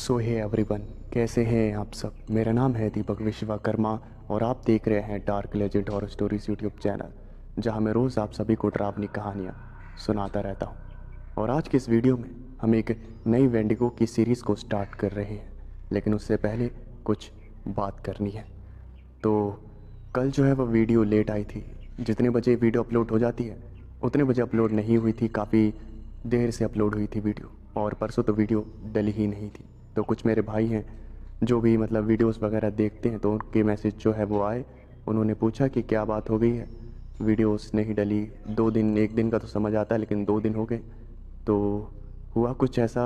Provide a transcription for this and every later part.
सो hey everyone, कैसे हैं आप सब। मेरा नाम है दीपक विश्वकर्मा और आप देख रहे हैं dark legend horror stories YouTube channel, जहां मैं रोज़ आप सभी को डरावनी कहानियां सुनाता रहता हूं। और आज के इस वीडियो में हम एक नई वेंडिगो की सीरीज़ को स्टार्ट कर रहे हैं, लेकिन उससे पहले कुछ बात करनी है। तो कल जो है वह वीडियो लेट आई थी। जितने बजे वीडियो अपलोड हो जाती है उतने बजे अपलोड नहीं हुई थी, काफ़ी देर से अपलोड हुई थी वीडियो। और परसों तो वीडियो डली ही नहीं थी। तो कुछ मेरे भाई हैं जो भी मतलब वीडियोस वगैरह देखते हैं, तो उनके मैसेज जो है वो आए। उन्होंने पूछा कि क्या बात हो गई है, वीडियोस नहीं डली 2 दिन। एक दिन का तो समझ आता है, लेकिन 2 दिन हो गए। तो हुआ कुछ ऐसा,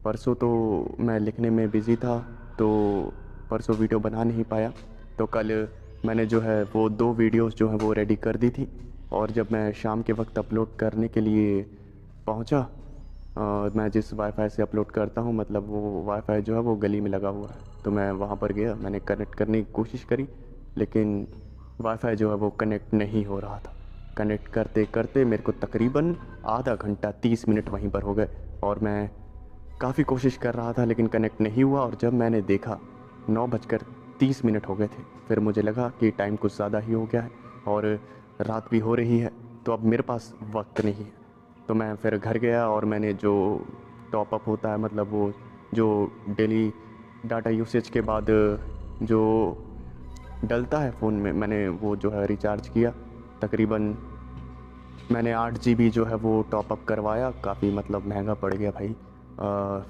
परसों तो मैं लिखने में बिज़ी था, तो परसों वीडियो बना नहीं पाया। तो कल मैंने जो है वो 2 वीडियोस जो हैं वो रेडी कर दी थी। और जब मैं शाम के वक्त अपलोड करने के लिए पहुंचा, मैं जिस वाईफाई से अपलोड करता हूँ, मतलब वो वाईफाई जो है वो गली में लगा हुआ है। तो मैं वहाँ पर गया, मैंने कनेक्ट करने की कोशिश करी, लेकिन वाईफाई जो है वो कनेक्ट नहीं हो रहा था। कनेक्ट करते करते मेरे को तकरीबन आधा घंटा 30 मिनट वहीं पर हो गए। और मैं काफ़ी कोशिश कर रहा था लेकिन कनेक्ट नहीं हुआ। और जब मैंने देखा 9:30 हो गए थे, फिर मुझे लगा कि टाइम कुछ ज़्यादा ही हो गया है और रात भी हो रही है, तो अब मेरे पास वक्त नहीं है। तो मैं फिर घर गया और मैंने जो टॉपअप होता है, मतलब वो जो डेली डाटा यूसेज के बाद जो डलता है फ़ोन में, मैंने वो जो है रिचार्ज किया। तकरीबन मैंने 8 GB जो है वो टॉपअप करवाया। काफ़ी मतलब महंगा पड़ गया भाई।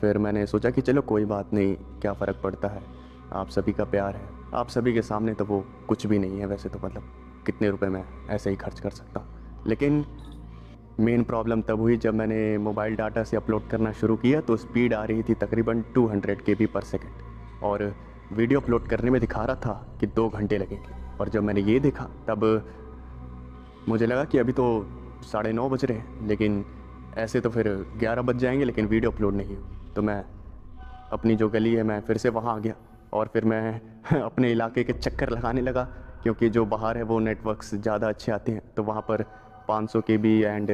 फिर मैंने सोचा कि चलो कोई बात नहीं, क्या फ़र्क पड़ता है, आप सभी का प्यार है, आप सभी के सामने तो वो कुछ भी नहीं है। वैसे तो मतलब कितने रुपए मैं ऐसे ही खर्च कर सकता हूँ। लेकिन मेन प्रॉब्लम तब हुई जब मैंने मोबाइल डाटा से अपलोड करना शुरू किया, तो स्पीड आ रही थी तकरीबन 200 KB/सेकंड और वीडियो अपलोड करने में दिखा रहा था कि 2 घंटे लगेंगे। और जब मैंने ये देखा तब मुझे लगा कि अभी तो 9:30 बज रहे हैं, लेकिन ऐसे तो फिर 11 बज जाएंगे, लेकिन वीडियो अपलोड नहीं हुई। तो मैं अपनी जो गली है मैं फिर से वहाँ आ गया और फिर मैं अपने इलाके के चक्कर लगाने लगा, क्योंकि जो बाहर है वो नेटवर्क्स ज़्यादा अच्छे आते हैं। तो वहाँ पर 500 KB एंड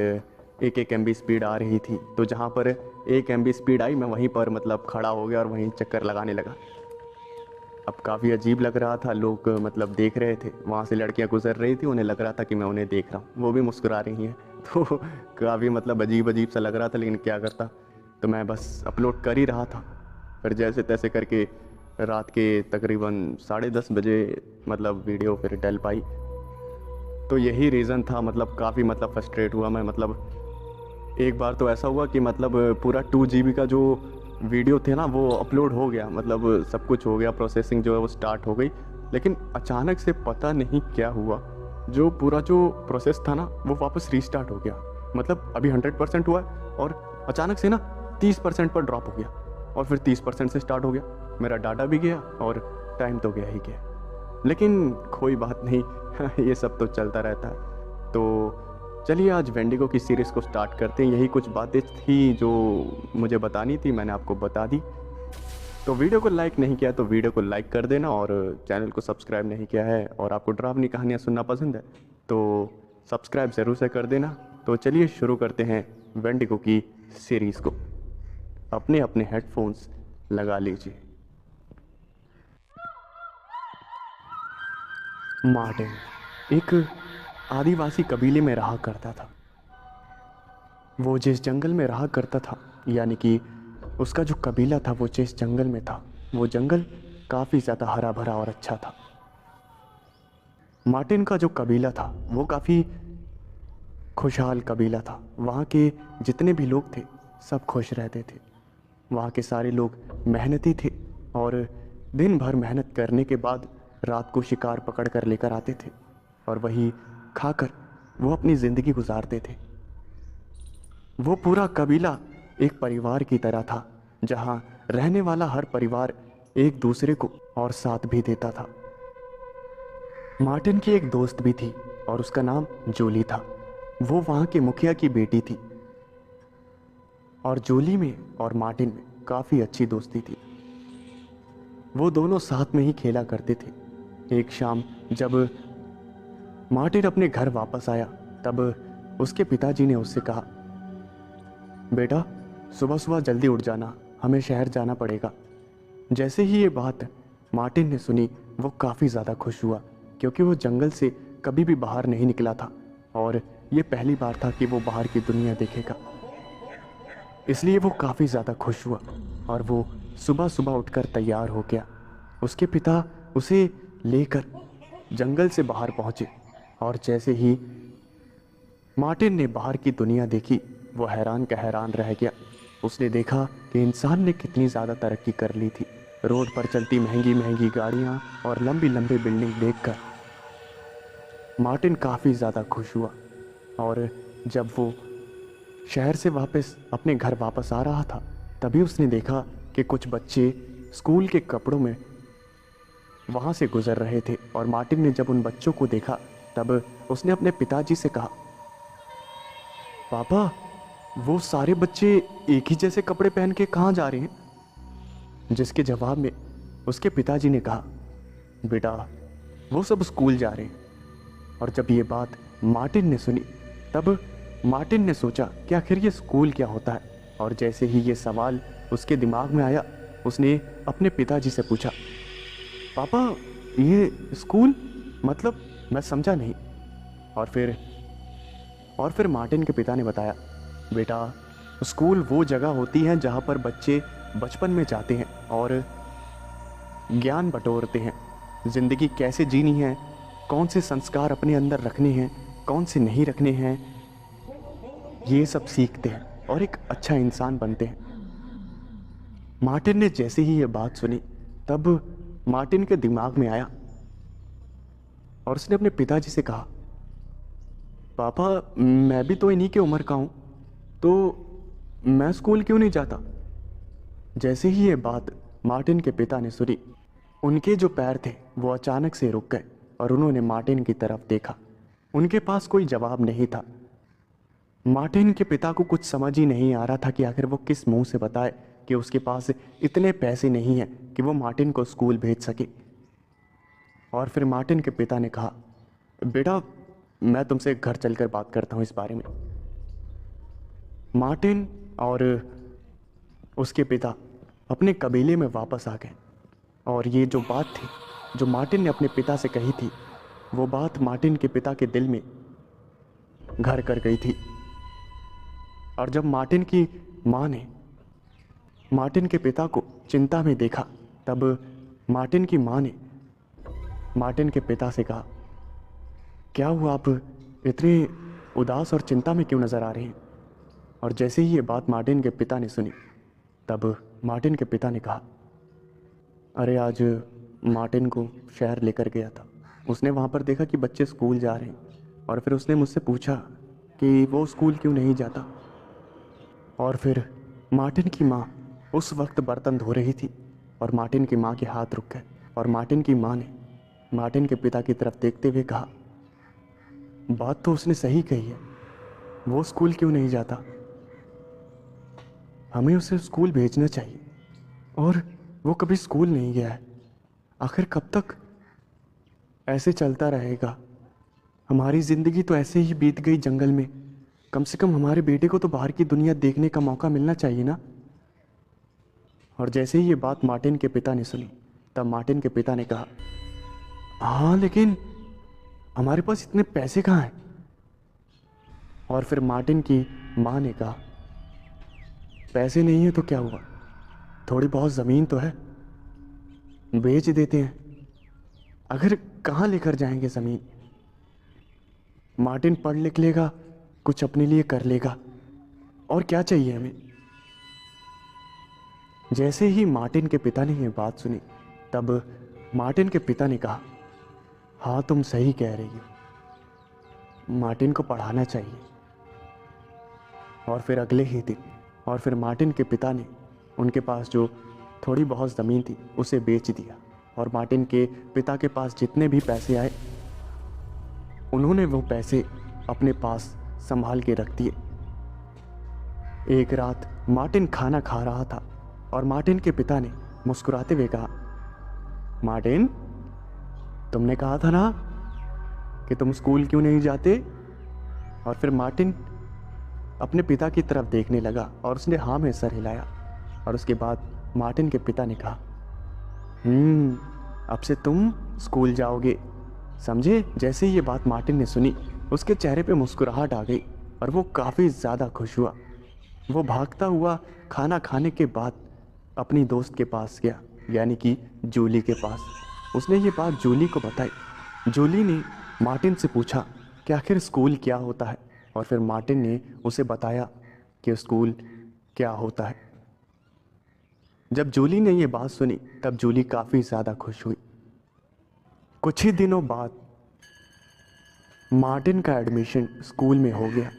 1-1 MB स्पीड आ रही थी। तो जहाँ पर 1 MB स्पीड आई, मैं वहीं पर मतलब खड़ा हो गया और वहीं चक्कर लगाने लगा। अब काफ़ी अजीब लग रहा था, लोग मतलब देख रहे थे, वहाँ से लड़कियाँ गुजर रही थी, उन्हें लग रहा था कि मैं उन्हें देख रहा हूँ, वो भी मुस्कुरा रही हैं। तो काफ़ी मतलब अजीब अजीब सा लग रहा था, लेकिन क्या करता। तो मैं बस अपलोड कर ही रहा था। फिर जैसे तैसे करके रात के तकरीबन 10:30 बजे मतलब वीडियो फिर डल पाई। तो यही रीज़न था, मतलब काफ़ी मतलब फ्रस्ट्रेट हुआ मैं। मतलब एक बार तो ऐसा हुआ कि मतलब पूरा 2 GB का जो वीडियो थे ना वो अपलोड हो गया, मतलब सब कुछ हो गया, प्रोसेसिंग जो है वो स्टार्ट हो गई। लेकिन अचानक से पता नहीं क्या हुआ, जो पूरा जो प्रोसेस था ना वो वापस रीस्टार्ट हो गया। मतलब अभी 100% हुआ है और अचानक से ना 30% पर ड्रॉप हो गया और फिर 30% से स्टार्ट हो गया। मेरा डाटा भी गया और टाइम तो गया ही गया। लेकिन कोई बात नहीं, ये सब तो चलता रहता है। तो चलिए आज वेंडिगो की सीरीज़ को स्टार्ट करते हैं। यही कुछ बातें थी जो मुझे बतानी थी, मैंने आपको बता दी। तो वीडियो को लाइक नहीं किया तो वीडियो को लाइक कर देना, और चैनल को सब्सक्राइब नहीं किया है और आपको डरावनी कहानियाँ सुनना पसंद है तो सब्सक्राइब ज़रूर से कर देना। तो चलिए शुरू करते हैं वेंडिगो की सीरीज़ को। अपने अपने हेडफोन्स लगा लीजिए। मार्टिन एक आदिवासी कबीले में रहा करता था। वो जिस जंगल में रहा करता था, यानी कि उसका जो कबीला था वो जिस जंगल में था, वो जंगल काफ़ी ज़्यादा हरा भरा और अच्छा था। मार्टिन का जो कबीला था वो काफ़ी खुशहाल कबीला था। वहाँ के जितने भी लोग थे सब खुश रहते थे। वहाँ के सारे लोग मेहनती थे और दिन भर मेहनत करने के बाद रात को शिकार पकड़ कर लेकर आते थे और वही खाकर वो अपनी ज़िंदगी गुजारते थे। वो पूरा कबीला एक परिवार की तरह था, जहाँ रहने वाला हर परिवार एक दूसरे को और साथ भी देता था। मार्टिन की एक दोस्त भी थी और उसका नाम जूली था। वो वहाँ के मुखिया की बेटी थी और जूली में और मार्टिन में काफ़ी अच्छी दोस्ती थी। वो दोनों साथ में ही खेला करते थे। एक शाम जब मार्टिन अपने घर वापस आया, तब उसके पिताजी ने उससे कहा, बेटा सुबह सुबह जल्दी उठ जाना, हमें शहर जाना पड़ेगा। जैसे ही ये बात मार्टिन ने सुनी वो काफ़ी ज़्यादा खुश हुआ, क्योंकि वो जंगल से कभी भी बाहर नहीं निकला था और ये पहली बार था कि वो बाहर की दुनिया देखेगा। इसलिए वो काफ़ी ज़्यादा खुश हुआ और वो सुबह सुबह उठकर तैयार हो गया। उसके पिता उसे लेकर जंगल से बाहर पहुँचे और जैसे ही मार्टिन ने बाहर की दुनिया देखी वो हैरान का हैरान रह गया। उसने देखा कि इंसान ने कितनी ज़्यादा तरक्की कर ली थी। रोड पर चलती महंगी महंगी गाड़ियाँ और लंबी लंबी बिल्डिंग देखकर मार्टिन काफ़ी ज़्यादा खुश हुआ। और जब वो शहर से वापस अपने घर वापस आ रहा था तभी उसने देखा कि कुछ बच्चे स्कूल के कपड़ों में वहाँ से गुजर रहे थे। और मार्टिन ने जब उन बच्चों को देखा तब उसने अपने पिताजी से कहा, पापा, वो सारे बच्चे एक ही जैसे कपड़े पहन के कहाँ जा रहे हैं? जिसके जवाब में उसके पिताजी ने कहा, बेटा, वो सब स्कूल जा रहे हैं। और जब ये बात मार्टिन ने सुनी तब मार्टिन ने सोचा कि आखिर ये स्कूल क्या होता है। और जैसे ही ये सवाल उसके दिमाग में आया उसने अपने पिताजी से पूछा, पापा, ये स्कूल मतलब मैं समझा नहीं। और फिर मार्टिन के पिता ने बताया, बेटा, स्कूल वो जगह होती है जहाँ पर बच्चे बचपन में जाते हैं और ज्ञान बटोरते हैं, ज़िंदगी कैसे जीनी है, कौन से संस्कार अपने अंदर रखने हैं, कौन से नहीं रखने हैं, ये सब सीखते हैं और एक अच्छा इंसान बनते हैं। मार्टिन ने जैसे ही ये बात सुनी तब मार्टिन के दिमाग में आया और उसने अपने पिताजी से कहा, पापा, मैं भी तो इन्हीं की उम्र का हूँ, तो मैं स्कूल क्यों नहीं जाता? जैसे ही ये बात मार्टिन के पिता ने सुनी उनके जो पैर थे वो अचानक से रुक गए और उन्होंने मार्टिन की तरफ देखा। उनके पास कोई जवाब नहीं था। मार्टिन के पिता को कुछ समझ ही नहीं आ रहा था कि आखिर वो किस मुंह से बताए कि उसके पास इतने पैसे नहीं हैं कि वो मार्टिन को स्कूल भेज सके। और फिर मार्टिन के पिता ने कहा, बेटा, मैं तुमसे घर चलकर बात करता हूँ इस बारे में। मार्टिन और उसके पिता अपने कबीले में वापस आ गए और ये जो बात थी जो मार्टिन ने अपने पिता से कही थी वो बात मार्टिन के पिता के दिल में घर कर गई थी। और जब मार्टिन की माँ ने मार्टिन के पिता को चिंता में देखा तब मार्टिन की माँ ने मार्टिन के पिता से कहा, क्या हुआ, आप इतने उदास और चिंता में क्यों नज़र आ रहे हैं? और जैसे ही ये बात मार्टिन के पिता ने सुनी तब मार्टिन के पिता ने कहा, अरे, आज मार्टिन को शहर लेकर गया था। उसने वहाँ पर देखा कि बच्चे स्कूल जा रहे हैं और फिर उसने मुझसे पूछा कि वो स्कूल क्यों नहीं जाता। और फिर मार्टिन की माँ उस वक्त बर्तन धो रही थी और मार्टिन की माँ के हाथ रुक गए और मार्टिन की माँ ने मार्टिन के पिता की तरफ देखते हुए कहा, बात तो उसने सही कही है, वो स्कूल क्यों नहीं जाता? हमें उसे स्कूल भेजना चाहिए। और वो कभी स्कूल नहीं गया है। आखिर कब तक ऐसे चलता रहेगा? हमारी ज़िंदगी तो ऐसे ही बीत गई जंगल में। कम से कम हमारे बेटे को तो बाहर की दुनिया देखने का मौका मिलना चाहिए ना। और जैसे ही ये बात मार्टिन के पिता ने सुनी तब मार्टिन के पिता ने कहा, हाँ, लेकिन हमारे पास इतने पैसे कहाँ हैं? और फिर मार्टिन की माँ ने कहा, पैसे नहीं है तो क्या हुआ, थोड़ी बहुत ज़मीन तो है, बेच देते हैं। अगर कहाँ लेकर जाएंगे ज़मीन? मार्टिन पढ़ लिख लेगा, कुछ अपने लिए कर लेगा, और क्या चाहिए हमें? जैसे ही मार्टिन के पिता ने यह बात सुनी तब मार्टिन के पिता ने कहा, हाँ, तुम सही कह रही हो, मार्टिन को पढ़ाना चाहिए। और फिर अगले ही दिन मार्टिन के पिता ने उनके पास जो थोड़ी बहुत ज़मीन थी उसे बेच दिया और मार्टिन के पिता के पास जितने भी पैसे आए उन्होंने वो पैसे अपने पास संभाल के रख दिए। एक रात मार्टिन खाना खा रहा था और मार्टिन के पिता ने मुस्कुराते हुए कहा, मार्टिन, तुमने कहा था ना कि तुम स्कूल क्यों नहीं जाते? और फिर मार्टिन अपने पिता की तरफ देखने लगा और उसने हाँ में सर हिलाया। और उसके बाद मार्टिन के पिता ने कहा, अब से तुम स्कूल जाओगे, समझे? जैसे ही ये बात मार्टिन ने सुनी, उसके चेहरे पे मुस्कुराहट आ गई और वो काफ़ी ज़्यादा खुश हुआ। वो भागता हुआ खाना खाने के बाद अपनी दोस्त के पास गया, यानी कि जूली के पास। उसने ये बात जूली को बताई। जूली ने मार्टिन से पूछा कि आखिर स्कूल क्या होता है, और फिर मार्टिन ने उसे बताया कि स्कूल क्या होता है। जब जूली ने ये बात सुनी तब जूली काफ़ी ज़्यादा खुश हुई। कुछ ही दिनों बाद मार्टिन का एडमिशन स्कूल में हो गया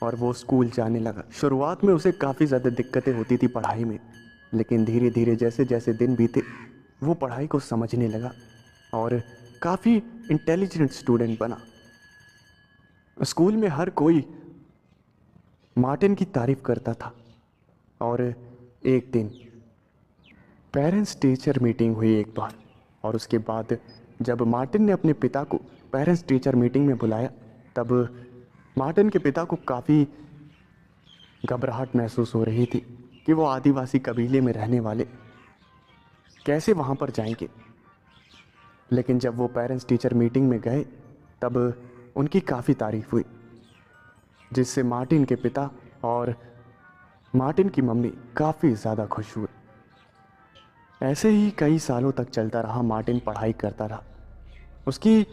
और वो स्कूल जाने लगा। शुरुआत में उसे काफ़ी ज़्यादा दिक्कतें होती थी पढ़ाई में, लेकिन धीरे धीरे जैसे जैसे दिन बीते वो पढ़ाई को समझने लगा और काफ़ी इंटेलिजेंट स्टूडेंट बना। स्कूल में हर कोई मार्टिन की तारीफ़ करता था। और एक दिन पेरेंट्स टीचर मीटिंग हुई एक बार, और उसके बाद जब मार्टिन ने अपने पिता को पेरेंट्स टीचर मीटिंग में बुलाया तब मार्टिन के पिता को काफ़ी घबराहट महसूस हो रही थी कि वो आदिवासी कबीले में रहने वाले कैसे वहाँ पर जाएंगे। लेकिन जब वो पेरेंट्स टीचर मीटिंग में गए तब उनकी काफ़ी तारीफ़ हुई, जिससे मार्टिन के पिता और मार्टिन की मम्मी काफ़ी ज़्यादा खुश हुए। ऐसे ही कई सालों तक चलता रहा। मार्टिन पढ़ाई करता रहा। उसकी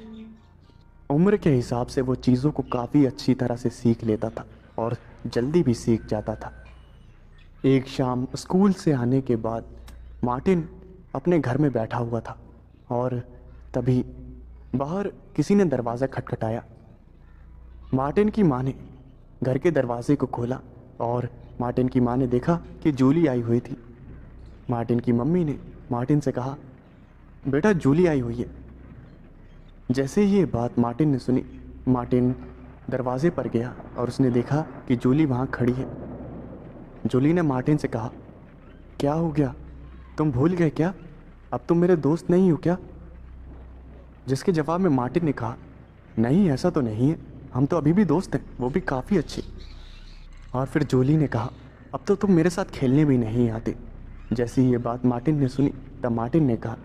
उम्र के हिसाब से वो चीज़ों को काफ़ी अच्छी तरह से सीख लेता था और जल्दी भी सीख जाता था। एक शाम स्कूल से आने के बाद मार्टिन अपने घर में बैठा हुआ था और तभी बाहर किसी ने दरवाज़ा खटखटाया। मार्टिन की माँ ने घर के दरवाजे को खोला और मार्टिन की माँ ने देखा कि जूली आई हुई थी। मार्टिन की मम्मी ने मार्टिन से कहा, बेटा जूली आई हुई है। जैसे ही ये बात मार्टिन ने सुनी, मार्टिन दरवाजे पर गया और उसने देखा कि जूली वहाँ खड़ी है। जूली ने मार्टिन से कहा, क्या हो गया, तुम भूल गए क्या? अब तुम मेरे दोस्त नहीं हो क्या? जिसके जवाब में मार्टिन ने कहा, नहीं ऐसा तो नहीं है, हम तो अभी भी दोस्त हैं, वो भी काफ़ी अच्छे। और फिर जूली ने कहा, अब तो तुम मेरे साथ खेलने भी नहीं आते। जैसे ही ये बात मार्टिन ने सुनी तब मार्टिन ने कहा,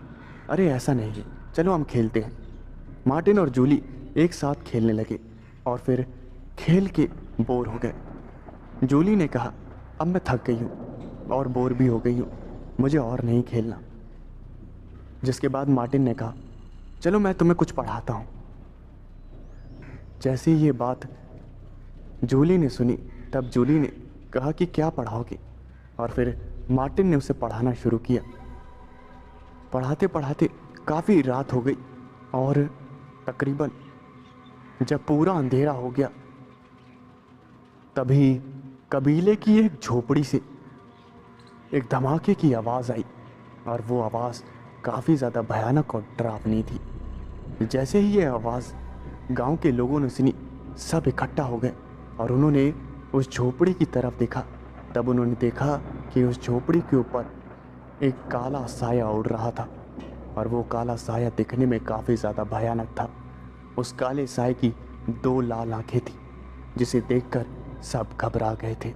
अरे ऐसा नहीं है, चलो हम खेलते हैं। मार्टिन और जूली एक साथ खेलने लगे और फिर खेल के बोर हो गए। जूली ने कहा, अब मैं थक गई हूँ और बोर भी हो गई हूँ, मुझे और नहीं खेलना। जिसके बाद मार्टिन ने कहा, चलो मैं तुम्हें कुछ पढ़ाता हूँ। जैसे ही ये बात जूली ने सुनी तब जूली ने कहा कि क्या पढ़ाओगे, और फिर मार्टिन ने उसे पढ़ाना शुरू किया। पढ़ाते पढ़ाते काफ़ी रात हो गई और तकरीबन जब पूरा अंधेरा हो गया तभी कबीले की एक झोपड़ी से एक धमाके की आवाज़ आई, और वो आवाज़ काफ़ी ज़्यादा भयानक और डरावनी थी। जैसे ही ये आवाज़ गांव के लोगों ने सुनी, सब इकट्ठा हो गए और उन्होंने उस झोपड़ी की तरफ देखा। तब उन्होंने देखा कि उस झोपड़ी के ऊपर एक काला साया उड़ रहा था, और वो काला साया दिखने में काफ़ी ज़्यादा भयानक था। उस काले साए की 2 लाल आंखें थी, जिसे देखकर सब घबरा गए थे।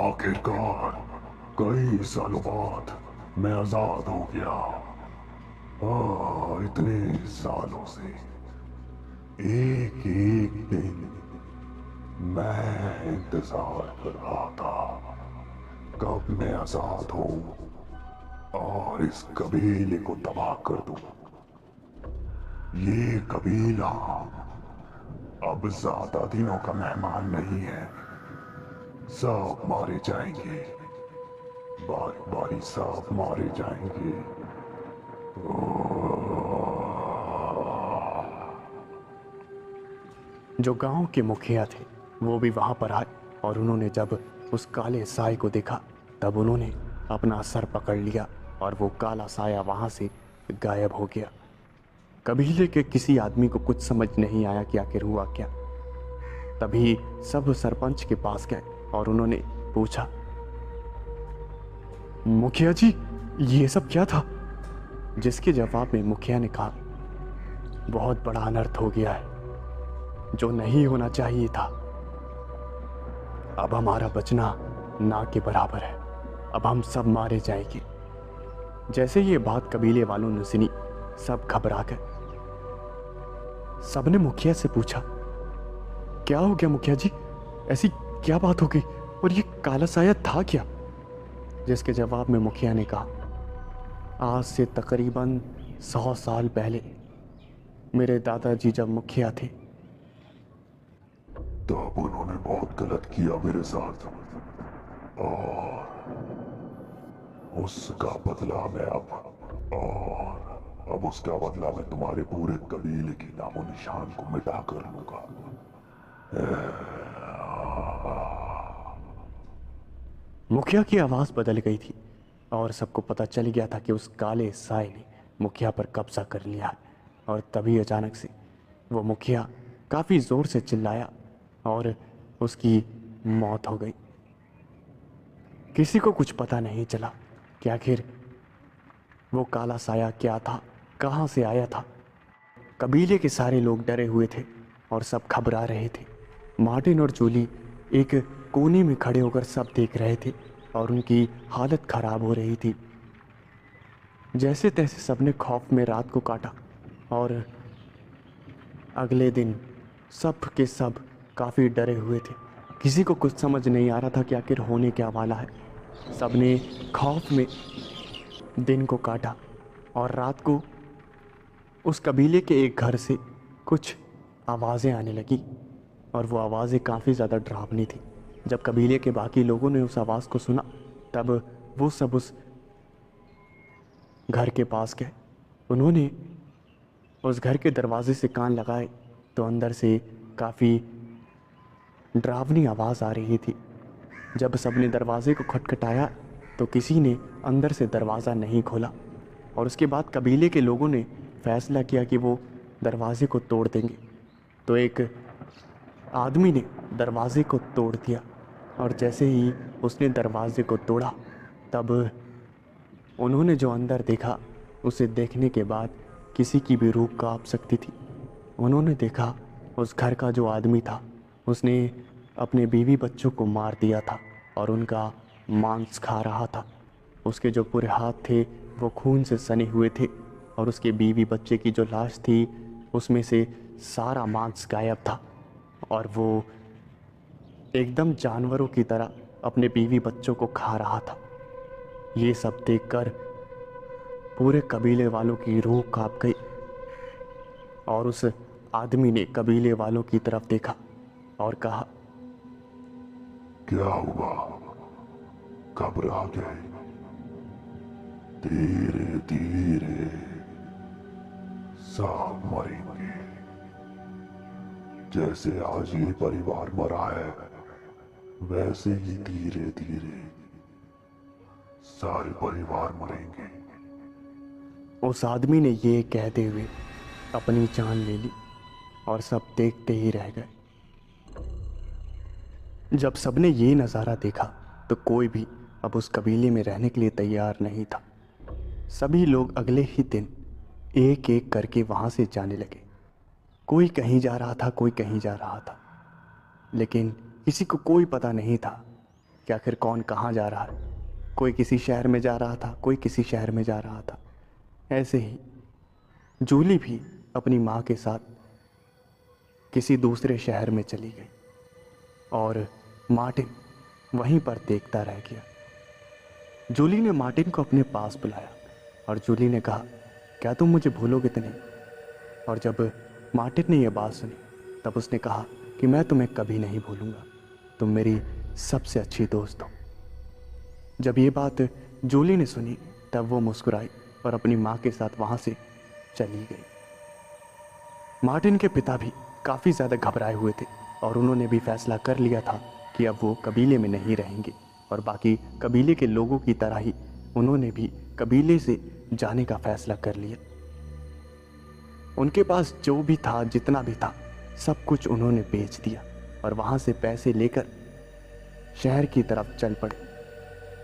आखिरकार कई सालों बाद मैं आजाद हो गया। इतने सालों से एक एक दिन मैं इंतजार कर रहा था कब मैं आजाद हूं और इस कबीले को तबाह कर दूं। ये कबीला अब ज्यादा दिनों का मेहमान नहीं है, सब मारे जाएंगे, बारी बारी सब मारे जाएंगे। जो गांव के मुखिया थे वो भी वहां पर आए, और उन्होंने जब उस काले साए को देखा तब उन्होंने अपना सर पकड़ लिया और वो काला साया वहां से गायब हो गया। कबीले के किसी आदमी को कुछ समझ नहीं आया कि आखिर हुआ क्या। तभी सब सरपंच के पास गए और उन्होंने पूछा, मुखिया जी ये सब क्या था? जिसके जवाब में मुखिया ने कहा, बहुत बड़ा अनर्थ हो गया है जो नहीं होना चाहिए था। अब हमारा बचना ना के बराबर है, अब हम सब मारे जाएंगे। जैसे ये बात कबीले वालों ने सुनी, सब घबरा गए। सबने मुखिया से पूछा, क्या हो गया मुखिया जी, ऐसी क्या बात हो गई, और ये काला साया था क्या? जिसके जवाब में मुखिया ने कहा, आज से तकरीबन 100 साल पहले मेरे दादाजी जब मुखिया थे, तब उन्होंने बहुत गलत किया मेरे साथ, और उसका बदला मैं अब उसका बदला मैं तुम्हारे पूरे कबीले के नामो निशान को मिटा कर लूंगा। मुखिया की आवाज़ बदल गई थी और सबको पता चल गया था कि उस काले साए ने मुखिया पर कब्जा कर लिया है। और तभी अचानक से वो मुखिया काफ़ी ज़ोर से चिल्लाया और उसकी मौत हो गई। किसी को कुछ पता नहीं चला कि आखिर वो काला साया क्या था, कहाँ से आया था। कबीले के सारे लोग डरे हुए थे और सब घबरा रहे थे। मार्टिन और जूली एक कोने में खड़े होकर सब देख रहे थे और उनकी हालत ख़राब हो रही थी। जैसे तैसे सबने खौफ में रात को काटा और अगले दिन सब के सब काफ़ी डरे हुए थे। किसी को कुछ समझ नहीं आ रहा था कि आखिर होने क्या वाला है। सबने खौफ में दिन को काटा और रात को उस कबीले के एक घर से कुछ आवाज़ें आने लगी और वो आवाज़ें काफ़ी ज़्यादा डरावनी थी। जब कबीले के बाकी लोगों ने उस आवाज़ को सुना तब वो सब उस घर के पास गए। उन्होंने उस घर के दरवाजे से कान लगाए तो अंदर से काफ़ी डरावनी आवाज़ आ रही थी। जब सबने दरवाजे को खटखटाया तो किसी ने अंदर से दरवाज़ा नहीं खोला और उसके बाद कबीले के लोगों ने फैसला किया कि वो दरवाजे को तोड़ देंगे। तो एक आदमी ने दरवाजे को तोड़ दिया और जैसे ही उसने दरवाजे को तोड़ा तब उन्होंने जो अंदर देखा, उसे देखने के बाद किसी की भी रूह कांप सकती थी। उन्होंने देखा उस घर का जो आदमी था उसने अपने बीवी बच्चों को मार दिया था और उनका मांस खा रहा था। उसके जो पूरे हाथ थे वो खून से सने हुए थे और उसके बीवी बच्चे की जो लाश थी उसमें से सारा मांस गायब था और वो एकदम जानवरों की तरह अपने बीवी बच्चों को खा रहा था। ये सब देखकर पूरे कबीले वालों की रूह कांप गई और उस आदमी ने कबीले वालों की तरफ देखा और कहा, क्या हुआ, घबरा गए? धीरे धीरे सब मरेंगे। जैसे आज ये परिवार मरा है वैसे ही धीरे धीरे सारे परिवार मरेंगे। उस आदमी ने ये कहते हुए अपनी जान ले ली और सब देखते ही रह गए। जब सबने ये नज़ारा देखा तो कोई भी अब उस कबीले में रहने के लिए तैयार नहीं था। सभी लोग अगले ही दिन एक एक करके वहाँ से जाने लगे। कोई कहीं जा रहा था, कोई कहीं जा रहा था, लेकिन किसी को कोई पता नहीं था कि आखिर कौन कहाँ जा रहा है। कोई किसी शहर में जा रहा था, कोई किसी शहर में जा रहा था। ऐसे ही जूली भी अपनी माँ के साथ किसी दूसरे शहर में चली गई और मार्टिन वहीं पर देखता रह गया। जूली ने मार्टिन को अपने पास बुलाया और जूली ने कहा, क्या तुम मुझे भूलोगे तो नहीं? और जब मार्टिन ने यह बात सुनी तब उसने कहा कि मैं तुम्हें कभी नहीं भूलूंगा, तुम मेरी सबसे अच्छी दोस्त हो। जब ये बात जूली ने सुनी तब वो मुस्कुराई और अपनी माँ के साथ वहाँ से चली गई। मार्टिन के पिता भी काफ़ी ज़्यादा घबराए हुए थे और उन्होंने भी फैसला कर लिया था कि अब वो कबीले में नहीं रहेंगे और बाकी कबीले के लोगों की तरह ही उन्होंने भी कबीले से जाने का फैसला कर लिया। उनके पास जो भी था, जितना भी था, सब कुछ उन्होंने बेच दिया और वहाँ से पैसे लेकर शहर की तरफ चल पड़े।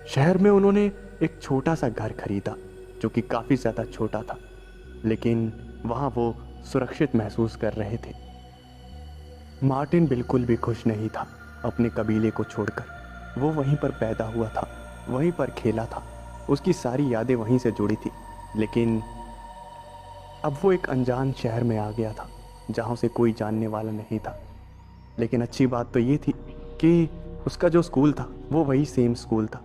शहर में उन्होंने एक छोटा सा घर खरीदा जो कि काफ़ी ज़्यादा छोटा था, लेकिन वहाँ वो सुरक्षित महसूस कर रहे थे। मार्टिन बिल्कुल भी खुश नहीं था अपने कबीले को छोड़कर। वो वहीं पर पैदा हुआ था, वहीं पर खेला था, उसकी सारी यादें वहीं से जुड़ी थी। लेकिन अब वो एक अनजान शहर में आ गया था जहाँ उसे कोई जानने वाला नहीं था। लेकिन अच्छी बात तो ये थी कि उसका जो स्कूल था वो वही सेम स्कूल था।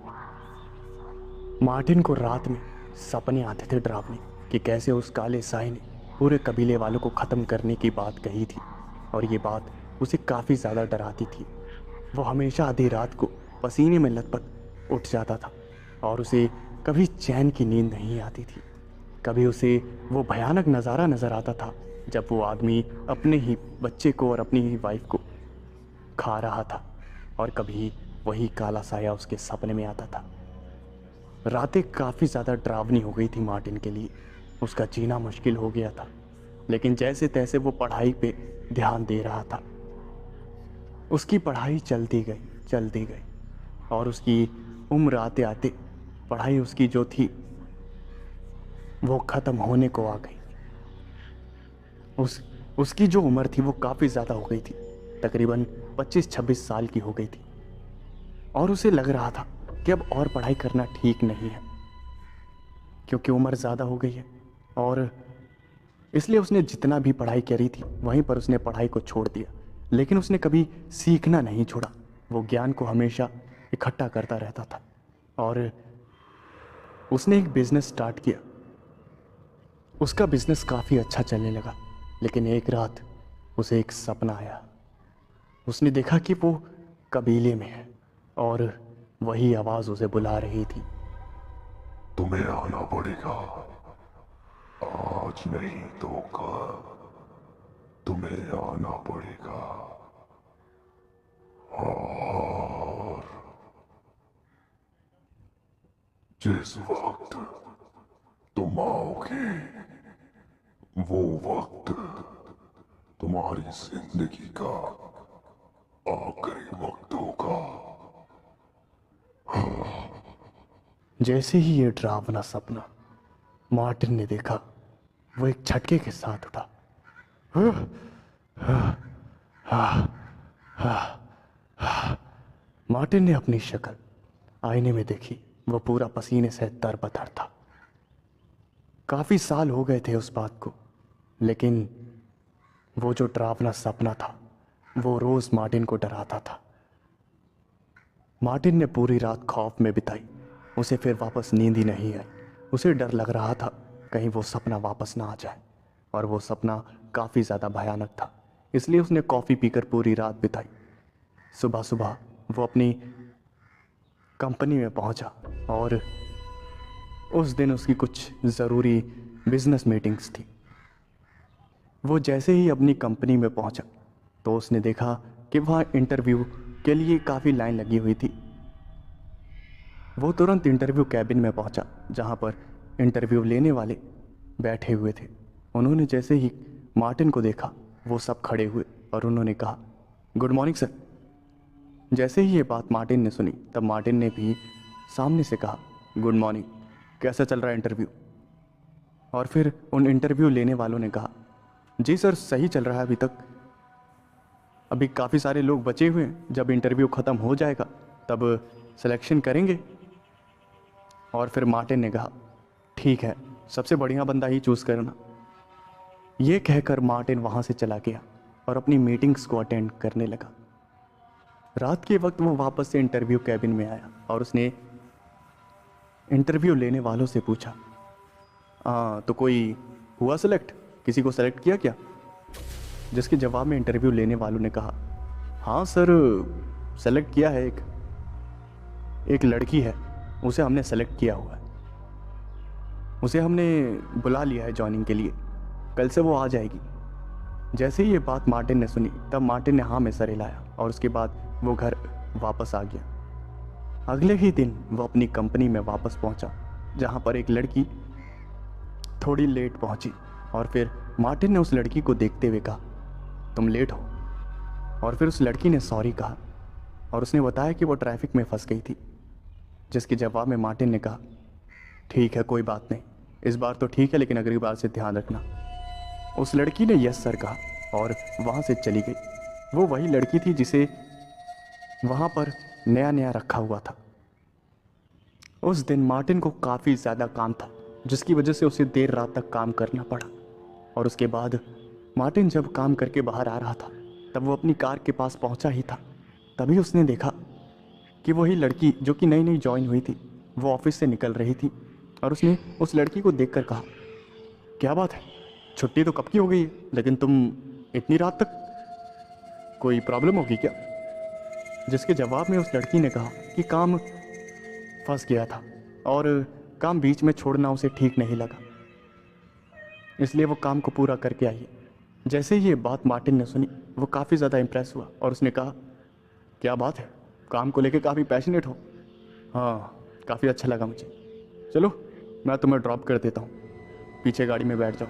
मार्टिन को रात में सपने आते थे डरावने कि कैसे उस काले साए ने पूरे कबीले वालों को ख़त्म करने की बात कही थी, और ये बात उसे काफ़ी ज़्यादा डराती थी। वो हमेशा आधी रात को पसीने में लथपथ उठ जाता था और उसे कभी चैन की नींद नहीं आती थी। कभी उसे वो भयानक नज़ारा नज़र आता था जब वो आदमी अपने ही बच्चे को और अपनी ही वाइफ को खा रहा था, और कभी वही काला साया उसके सपने में आता था। रातें काफ़ी ज़्यादा डरावनी हो गई थी मार्टिन के लिए। उसका जीना मुश्किल हो गया था, लेकिन जैसे तैसे वो पढ़ाई पे ध्यान दे रहा था। उसकी पढ़ाई चलती गई और उसकी उम्र आते आते पढ़ाई उसकी जो थी वो ख़त्म होने को आ गई। उसकी जो उम्र थी वो काफ़ी ज़्यादा हो गई थी, तकरीबन 25-26 साल की हो गई थी, और उसे लग रहा था कि अब और पढ़ाई करना ठीक नहीं है क्योंकि उम्र ज़्यादा हो गई है। और इसलिए उसने जितना भी पढ़ाई करी थी वहीं पर उसने पढ़ाई को छोड़ दिया। लेकिन उसने कभी सीखना नहीं छोड़ा। वो ज्ञान को हमेशा इकट्ठा करता रहता था और उसने एक बिज़नेस स्टार्ट किया। उसका बिज़नेस काफ़ी अच्छा चलने लगा, लेकिन एक रात उसे एक सपना आया। उसने देखा कि वो कबीले में है और वही आवाज़ उसे बुला रही थी। तुम्हें आना पड़ेगा, आज नहीं तो कल तुम्हें आना पड़ेगा। और जिस वक्त तुम आओगे वो वक्त तुम्हारी जिंदगी का आखिरी वक्त होगा। जैसे ही ये डरावना सपना मार्टिन ने देखा, वो एक झटके के साथ उठा। मार्टिन ने अपनी शक्ल आईने में देखी। वो पूरा पसीने से तरबतर था। काफ़ी साल हो गए थे उस बात को, लेकिन वो जो डरावना सपना था वो रोज़ मार्टिन को डराता था। मार्टिन ने पूरी रात खौफ में बिताई। उसे फिर वापस नींद ही नहीं आई। उसे डर लग रहा था कहीं वो सपना वापस ना आ जाए, और वो सपना काफ़ी ज़्यादा भयानक था। इसलिए उसने कॉफ़ी पीकर पूरी रात बिताई। सुबह सुबह वो अपनी कंपनी में पहुंचा और उस दिन उसकी कुछ ज़रूरी बिजनेस मीटिंग्स थी। वो जैसे ही अपनी कंपनी में पहुंचा तो उसने देखा कि वहाँ इंटरव्यू के लिए काफ़ी लाइन लगी हुई थी। वो तुरंत इंटरव्यू कैबिन में पहुंचा जहाँ पर इंटरव्यू लेने वाले बैठे हुए थे। उन्होंने जैसे ही मार्टिन को देखा वो सब खड़े हुए और उन्होंने कहा, गुड मॉर्निंग सर। जैसे ही ये बात मार्टिन ने सुनी तब मार्टिन ने भी सामने से कहा, गुड मॉर्निंग, कैसा चल रहा है इंटरव्यू। और फिर उन इंटरव्यू लेने वालों ने कहा, जी सर सही चल रहा है अभी तक, अभी काफ़ी सारे लोग बचे हुए हैं, जब इंटरव्यू ख़त्म हो जाएगा तब सिलेक्शन करेंगे। और फिर मार्टिन ने कहा, ठीक है, सबसे बढ़िया बंदा ही चूज़ करना। ये कहकर मार्टिन वहाँ से चला गया और अपनी मीटिंग्स को अटेंड करने लगा। रात के वक्त वो वापस से इंटरव्यू कैबिन में आया और उसने इंटरव्यू लेने वालों से पूछा, तो कोई हुआ सेलेक्ट, किसी को सेलेक्ट किया क्या? जिसके जवाब में इंटरव्यू लेने वालों ने कहा, हाँ सर सेलेक्ट किया है, एक लड़की है, उसे हमने सेलेक्ट किया हुआ है, उसे हमने बुला लिया है जॉइनिंग के लिए, कल से वो आ जाएगी। जैसे ही ये बात मार्टिन ने सुनी तब मार्टिन ने हाँ में सर हिलाया और उसके बाद वो घर वापस आ गया। अगले ही दिन वो अपनी कंपनी में वापस पहुंचा जहां पर एक लड़की थोड़ी लेट पहुंची, और फिर मार्टिन ने उस लड़की को देखते हुए कहा, तुम लेट हो। और फिर उस लड़की ने सॉरी कहा और उसने बताया कि वो ट्रैफिक में फंस गई थी। जिसके जवाब में मार्टिन ने कहा, ठीक है कोई बात नहीं, इस बार तो ठीक है, लेकिन अगली बार से ध्यान रखना। उस लड़की ने यस सर कहा और वहाँ से चली गई। वो वही लड़की थी जिसे वहाँ पर नया नया रखा हुआ था। उस दिन मार्टिन को काफ़ी ज़्यादा काम था, जिसकी वजह से उसे देर रात तक काम करना पड़ा। और उसके बाद मार्टिन जब काम करके बाहर आ रहा था, तब वो अपनी कार के पास पहुंचा ही था। तभी उसने देखा कि वही लड़की जो कि नई नई ज्वाइन हुई थी, वो ऑफिस से निकल रही थी। और उसने उस लड़की को देखकर कहा, क्या बात है, छुट्टी तो कब की हो गई है, लेकिन तुम इतनी रात तक, कोई प्रॉब्लम होगी क्या? जिसके जवाब में उस लड़की ने कहा कि काम फंस गया था और काम बीच में छोड़ना उसे ठीक नहीं लगा, इसलिए वो काम को पूरा करके आई है। जैसे ही ये बात मार्टिन ने सुनी, वो काफ़ी ज़्यादा इम्प्रेस हुआ और उसने कहा, क्या बात है, काम को लेके काफ़ी पैशनेट हो। हाँ, काफ़ी अच्छा लगा मुझे। चलो मैं तुम्हें ड्रॉप कर देता हूँ, पीछे गाड़ी में बैठ जाओ।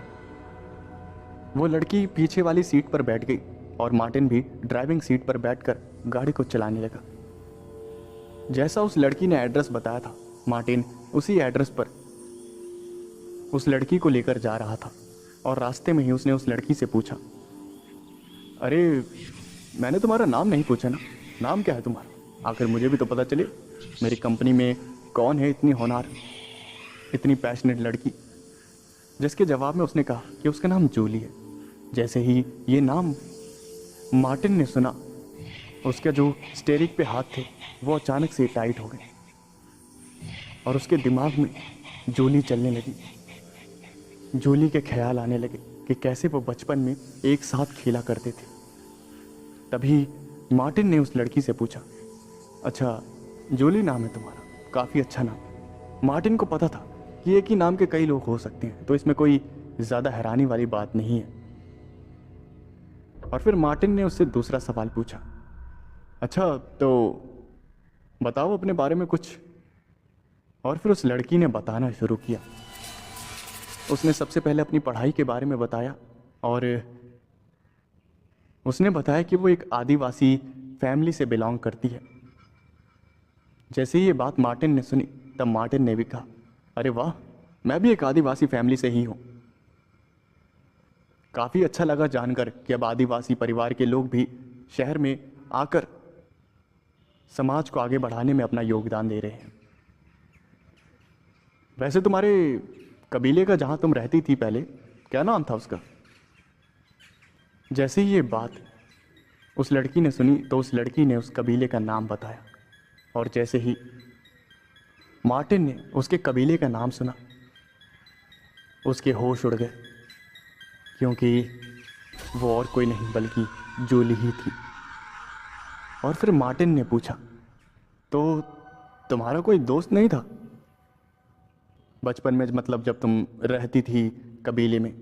वो लड़की पीछे वाली सीट पर बैठ गई और मार्टिन भी ड्राइविंग सीट पर बैठकर गाड़ी को चलाने लगा। जैसा उस लड़की ने एड्रेस बताया था, मार्टिन उसी एड्रेस पर उस लड़की को लेकर जा रहा था। और रास्ते में ही उसने उस लड़की से पूछा, अरे मैंने तुम्हारा नाम नहीं पूछा ना, नाम क्या है तुम्हारा? आखिर मुझे भी तो पता चले मेरी कंपनी में कौन है इतनी होनहार, इतनी पैशनेट लड़की। जिसके जवाब में उसने कहा कि उसका नाम जूली है। जैसे ही ये नाम मार्टिन ने सुना, उसके जो स्टीयरिंग पे हाथ थे वो अचानक से टाइट हो गए और उसके दिमाग में जूली चलने लगी। जूली के ख्याल आने लगे कि कैसे वो बचपन में एक साथ खेला करते थे। तभी मार्टिन ने उस लड़की से पूछा, अच्छा जूली नाम है तुम्हारा, काफ़ी अच्छा नाम। मार्टिन को पता था कि एक ही नाम के कई लोग हो सकते हैं, तो इसमें कोई ज़्यादा हैरानी वाली बात नहीं है। और फिर मार्टिन ने उससे दूसरा सवाल पूछा, अच्छा तो बताओ अपने बारे में कुछ। और फिर उस लड़की ने बताना शुरू किया। उसने सबसे पहले अपनी पढ़ाई के बारे में बताया और उसने बताया कि वो एक आदिवासी फैमिली से बिलोंग करती है। जैसे ही ये बात मार्टिन ने सुनी, तब मार्टिन ने भी कहा, अरे वाह, मैं भी एक आदिवासी फैमिली से ही हूँ। काफ़ी अच्छा लगा जानकर कि अब आदिवासी परिवार के लोग भी शहर में आकर समाज को आगे बढ़ाने में अपना योगदान दे रहे हैं। वैसे तुम्हारे कबीले का जहाँ तुम रहती थी पहले, क्या नाम था उसका? जैसे ही ये बात उस लड़की ने सुनी, तो उस लड़की ने उस कबीले का नाम बताया। और जैसे ही मार्टिन ने उसके कबीले का नाम सुना, उसके होश उड़ गए, क्योंकि वो और कोई नहीं बल्कि जूली ही थी। और फिर मार्टिन ने पूछा, तो तुम्हारा कोई दोस्त नहीं था बचपन में, मतलब जब तुम रहती थी कबीले में?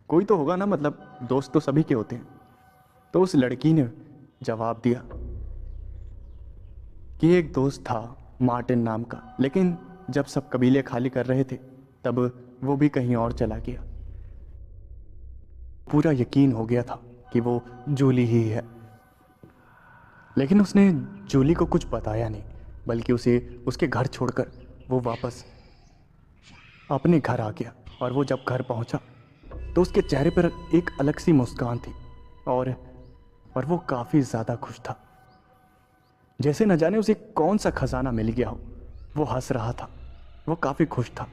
कोई तो होगा ना, मतलब दोस्त तो सभी के होते हैं। तो उस लड़की ने जवाब दिया कि एक दोस्त था मार्टिन नाम का, लेकिन जब सब कबीले खाली कर रहे थे तब वो भी कहीं और चला गया। पूरा यकीन हो गया था कि वो जूली ही है, लेकिन उसने जूली को कुछ बताया नहीं, बल्कि उसे उसके घर छोड़कर वो वापस अपने घर आ गया। और वो जब घर पहुंचा तो उसके चेहरे पर एक अलग सी मुस्कान थी और वो काफ़ी ज़्यादा खुश था, जैसे न जाने उसे कौन सा खजाना मिल गया हो। वो हंस रहा था, वो काफ़ी खुश था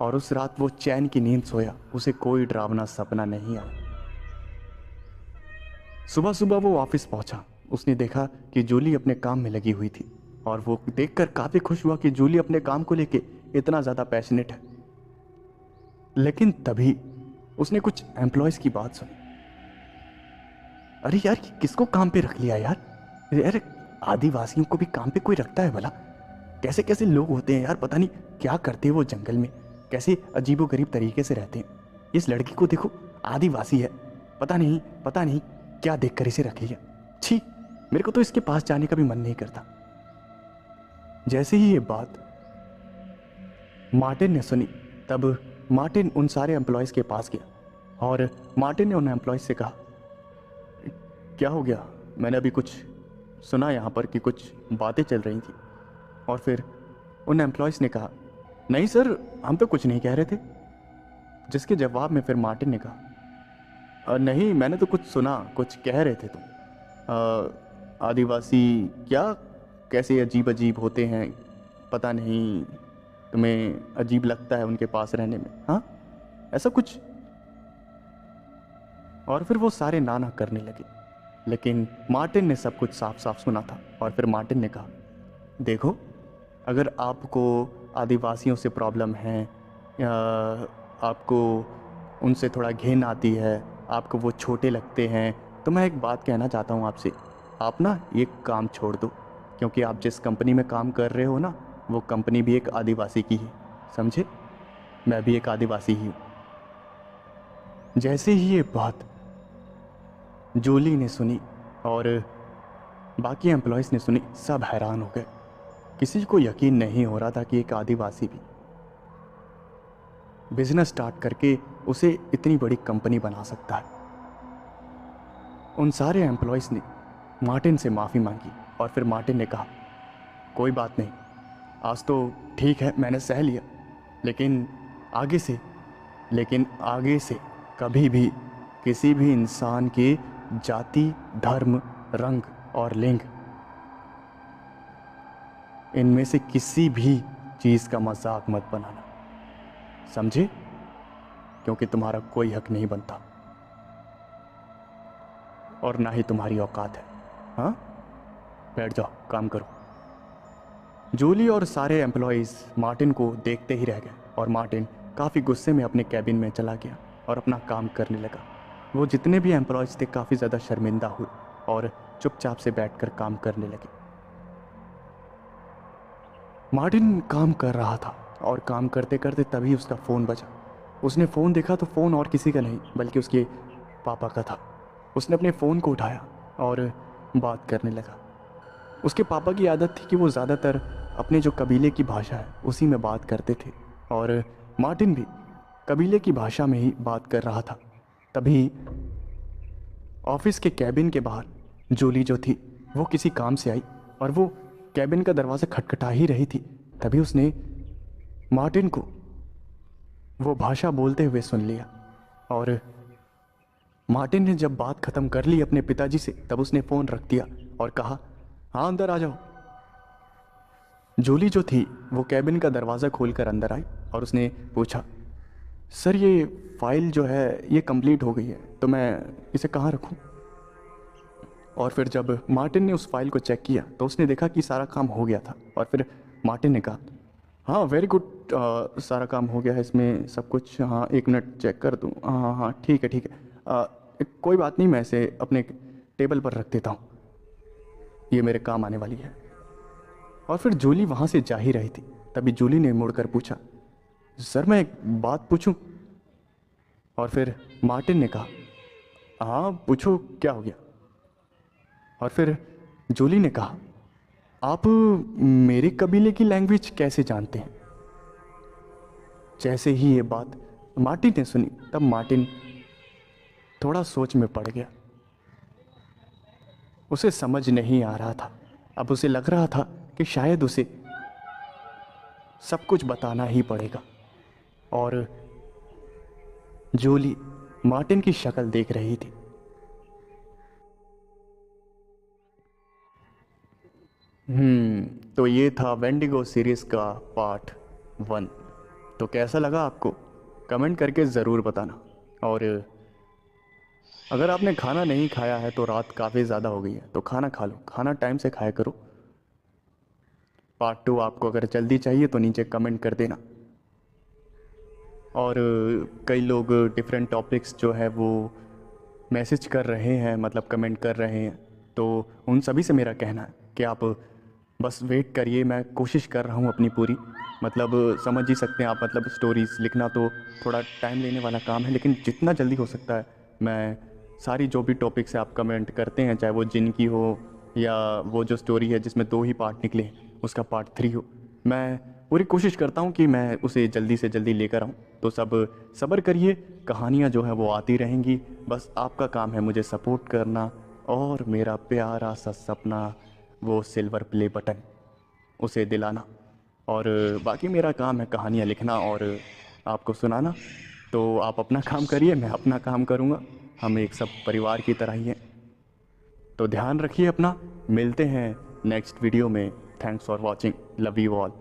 और उस रात वो चैन की नींद सोया, उसे कोई डरावना सपना नहीं आया। सुबह सुबह वो ऑफिस पहुंचा। उसने देखा कि जूली अपने काम में लगी हुई थी और वो देखकर काफ़ी खुश हुआ कि जूली अपने काम को लेके इतना ज़्यादा पैशनेट है। लेकिन तभी उसने कुछ एम्प्लॉयज़ की बात सुनी। अरे यार, किसको काम पे रख लिया यार? आदिवासियों को भी काम पे कोई रखता है भला? कैसे कैसे लोग होते हैं यार, पता नहीं क्या करते हैं वो जंगल में, कैसे अजीबोगरीब तरीके से रहते हैं। इस लड़की को देखो, आदिवासी है, पता नहीं क्या देखकर इसे रख लिया। छी, मेरे को तो इसके पास जाने का भी मन नहीं करता। जैसे ही ये बात मार्टिन ने सुनी, तब मार्टिन उन सारे एम्प्लॉयज़ के पास गया और मार्टिन ने उन एम्प्लॉयज़ से कहा, क्या हो गया? मैंने अभी कुछ सुना यहाँ पर कि कुछ बातें चल रही थी। और फिर उन एम्प्लॉयज़ ने कहा, नहीं सर, हम तो कुछ नहीं कह रहे थे। जिसके जवाब में फिर मार्टिन ने कहा, नहीं, मैंने तो कुछ सुना, कुछ कह रहे थे तुम। आदिवासी क्या कैसे अजीब अजीब होते हैं, पता नहीं तुम्हें अजीब लगता है उनके पास रहने में, हाँ ऐसा कुछ? और फिर वो सारे नाना करने लगे, लेकिन मार्टिन ने सब कुछ साफ साफ सुना था। और फिर मार्टिन ने कहा, देखो अगर आपको आदिवासियों से प्रॉब्लम है या आपको उनसे थोड़ा घिन आती है, आपको वो छोटे लगते हैं, तो मैं एक बात कहना चाहता हूँ आपसे, आप ना ये काम छोड़ दो, क्योंकि आप जिस कंपनी में काम कर रहे हो ना, वो कंपनी भी एक आदिवासी की है, समझे? मैं भी एक आदिवासी ही हूँ। जैसे ही ये बात जूली ने सुनी और बाकी एम्प्लॉयज़ ने सुनी, सब हैरान हो गए। किसी को यकीन नहीं हो रहा था कि एक आदिवासी भी बिजनेस स्टार्ट करके उसे इतनी बड़ी कंपनी बना सकता है। उन सारे एम्प्लॉयज़ ने मार्टिन से माफ़ी मांगी और फिर मार्टिन ने कहा, कोई बात नहीं, आज तो ठीक है मैंने सह लिया, लेकिन आगे से कभी भी किसी भी इंसान के जाति, धर्म, रंग और लिंग, इनमें से किसी भी चीज़ का मजाक मत बनाना, समझे? क्योंकि तुम्हारा कोई हक नहीं बनता और ना ही तुम्हारी औकात है। हाँ, बैठ जाओ, काम करो। जूली और सारे एम्प्लॉयज़ मार्टिन को देखते ही रह गए और मार्टिन काफ़ी गुस्से में अपने कैबिन में चला गया और अपना काम करने लगा। वो जितने भी एम्प्लॉयज़ थे काफ़ी ज़्यादा शर्मिंदा हुए और चुपचाप से बैठकर काम करने लगे। मार्टिन काम कर रहा था और काम करते करते तभी उसका फ़ोन बजा। उसने फ़ोन देखा तो फ़ोन और किसी का नहीं बल्कि उसके पापा का था। उसने अपने फ़ोन को उठाया और बात करने लगा। उसके पापा की आदत थी कि वो ज़्यादातर अपने जो कबीले की भाषा है उसी में बात करते थे और मार्टिन भी कबीले की भाषा में ही बात कर रहा था। तभी ऑफिस के कैबिन के बाहर जूली जो थी वो किसी काम से आई और वो कैबिन का दरवाज़ा खटखटा ही रही थी। तभी उसने मार्टिन को वो भाषा बोलते हुए सुन लिया और मार्टिन ने जब बात ख़त्म कर ली अपने पिताजी से तब उसने फ़ोन रख दिया और कहा, हाँ अंदर आ जाओ। जूली जो थी वो कैबिन का दरवाज़ा खोलकर अंदर आई और उसने पूछा, सर ये फ़ाइल जो है ये कंप्लीट हो गई है, तो मैं इसे कहाँ रखूँ? और फिर जब मार्टिन ने उस फाइल को चेक किया तो उसने देखा कि सारा काम हो गया था और फिर मार्टिन ने कहा, हाँ वेरी गुड, सारा काम हो गया है इसमें सब कुछ, हाँ एक मिनट चेक कर दूँ, हाँ हाँ ठीक है कोई बात नहीं, मैं इसे अपने टेबल पर रख देता हूँ, ये मेरे काम आने वाली है। और फिर जूली वहाँ से जा ही रही थी। तभी जूली ने मुड़कर पूछा, सर मैं एक बात पूछूं? और फिर मार्टिन ने कहा, हाँ पूछो, क्या हो गया? और फिर जूली ने कहा, आप मेरे कबीले की लैंग्वेज कैसे जानते हैं? जैसे ही ये बात मार्टिन ने सुनी तब मार्टिन थोड़ा सोच में पड़ गया। उसे समझ नहीं आ रहा था। अब उसे लग रहा था कि शायद उसे सब कुछ बताना ही पड़ेगा। और जूली मार्टिन की शक्ल देख रही थी। तो ये था वेंडिगो सीरीज़ का पार्ट 1। तो कैसा लगा आपको? कमेंट करके ज़रूर बताना। और अगर आपने खाना नहीं खाया है तो रात काफ़ी ज़्यादा हो गई है तो खाना खा लो, खाना टाइम से खाया करो। पार्ट 2 आपको अगर जल्दी चाहिए तो नीचे कमेंट कर देना। और कई लोग डिफरेंट टॉपिक्स जो है वो मैसेज कर रहे हैं, मतलब कमेंट कर रहे हैं, तो उन सभी से मेरा कहना है कि आप बस वेट करिए। मैं कोशिश कर रहा हूँ अपनी पूरी, मतलब समझ ही सकते हैं आप, मतलब स्टोरीज़ लिखना तो थोड़ा टाइम लेने वाला काम है, लेकिन जितना जल्दी हो सकता है मैं सारी जो भी टॉपिक्स है आप कमेंट करते हैं, चाहे वो जिन की हो या वो जो स्टोरी है जिसमें 2 ही पार्ट निकले हैं उसका पार्ट 3 हो, मैं पूरी कोशिश करता हूँ कि मैं उसे जल्दी से जल्दी लेकर आऊँ। तो सब सब्र करिए, कहानियाँ जो हैं वो आती रहेंगी। बस आपका काम है मुझे सपोर्ट करना और मेरा प्यारा सा सपना वो सिल्वर प्ले बटन उसे दिलाना। और बाकी मेरा काम है कहानियाँ लिखना और आपको सुनाना। तो आप अपना काम करिए, मैं अपना काम करूँगा। हम एक सब परिवार की तरह ही हैं। तो ध्यान रखिए अपना, मिलते हैं नेक्स्ट वीडियो में। Thanks for watching, love you all.